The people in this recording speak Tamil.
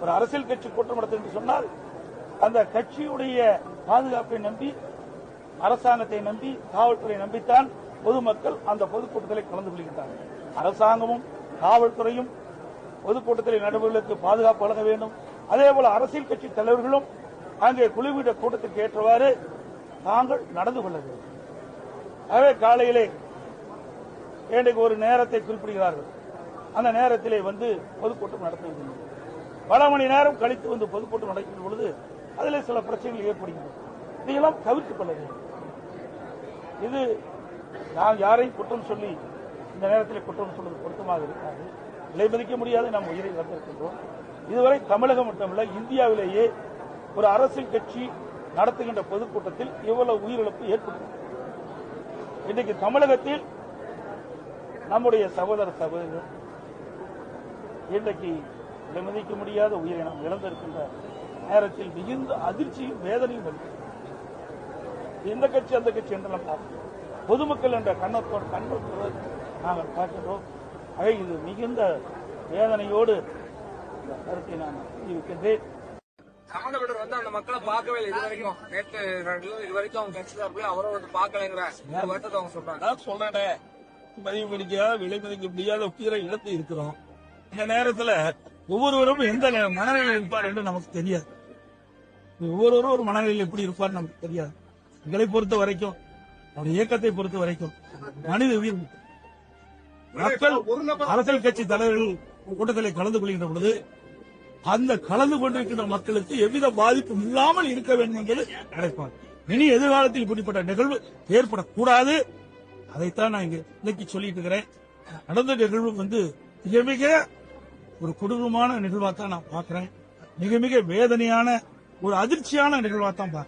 ஒரு அரசியல் கட்சி கூட்டம் நடத்தும் என்று சொன்னால் அந்த கட்சியுடைய பாதுகாப்பை நம்பி, அரசாங்கத்தை நம்பி, காவல்துறையை நம்பித்தான் பொதுமக்கள் அந்த பொதுக்கூட்டத்தில் கலந்து கொள்கின்றனர். அரசாங்கமும் காவல்துறையும் பொதுக்கூட்டத்தில் நடைபெறுவதற்கு பாதுகாப்பு வழங்க வேண்டும். அதேபோல அரசியல் கட்சி தலைவர்களும் அங்கே குழுவிட கூட்டத்திற்கு ஏற்றவாறு தாங்கள் நடந்து கொள்ள வேண்டும். ஆகவே காலையிலே இன்றைக்கு ஒரு நேரத்தை குறிப்பிடுகிறார்கள். அந்த நேரத்திலே வந்து பொதுக்கூட்டம் நடத்துவதில்லை. பல மணி நேரம் கழித்து வந்து பொதுக்கூட்டம் நடக்கின்ற பொழுது அதில் சில பிரச்சனைகள் ஏற்படுகின்றன. இதையெல்லாம் தவிர்த்துக் கொள்ள வேண்டும். இது நாம் யாரையும் குற்றம் சொல்லி இந்த நேரத்தில் குற்றம் சொல்வது பொருத்தமாக இருக்காது. விலை மதிக்க முடியாது. நாம் உயிரை வந்திருக்கின்றோம். இதுவரை தமிழகம் மட்டுமல்ல, இந்தியாவிலேயே ஒரு அரசியல் கட்சி நடத்துகின்ற பொதுக்கூட்டத்தில் இவ்வளவு உயிரிழப்பு ஏற்பட்டது. இன்றைக்கு தமிழகத்தில் நம்முடைய சகோதர சகோதரிகள் இன்றைக்கு விலை மதிக்க முடியாத உயிரை நாம் இழந்திருக்கின்ற நேரத்தில் மிகுந்த அதிர்ச்சியும் வேதனையும் வருகிறது. எந்த கட்சி அந்த கட்சி என்று நாம் பார்க்கிறோம். பொதுமக்கள் என்ற கண்ணோட்டோடு நாங்கள் பார்க்கிறோம். ஆக இது மிகுந்த வேதனையோடு இந்த கருத்தை நான் தெரிவிக்கின்றேன். சம்பந்தப்பட்டவர் வந்து அந்த மக்களை பார்க்கவே இல்லை. இதுவரைக்கும் இதுவரைக்கும் அவங்க கட்சி சார்பில் அவரோட பார்க்கலைங்கிற வருத்தத்தை அவங்க சொல்றாங்க. நான் சொல்றேன், மதிப்பு முடிக்காத விலை மதிக்க முடியாத உயிரை இழந்து இருக்கிறோம். இந்த நேரத்தில் ஒவ்வொருவரும் எந்த மனநிலையில் இருப்பார் என்று நமக்கு தெரியாது. ஒவ்வொருவரும் ஒரு மனநிலையில் எப்படி இருப்பார் நமக்கு தெரியாது. எங்களை பொறுத்த வரைக்கும், அவருடைய இயக்கத்தை பொறுத்த வரைக்கும் மனித உயிர் மக்கள் அரசியல் கட்சி தலைவர்கள் கூட்டத்தில் கலந்து கொள்கின்ற பொழுது அந்த கலந்து கொண்டிருக்கின்ற மக்களுக்கு எவ்வித பாதிப்பும் இல்லாமல் இருக்க வேண்டும் என்பது நினைப்பார். இனி எதிர்காலத்தில் இப்படிப்பட்ட நிகழ்வு ஏற்படக்கூடாது. அதைத்தான் நான் இங்க விளக்கி சொல்லிட்டு இருக்கிறேன். நடந்த நிகழ்வு வந்து மிக மிக ஒரு கொடூரமான நிகழ்வாத்தான் நான் பார்க்கிறேன். மிக மிக வேதனையான ஒரு அதிர்ச்சியான நிகழ்வாத்தான் பார்க்கிறேன்.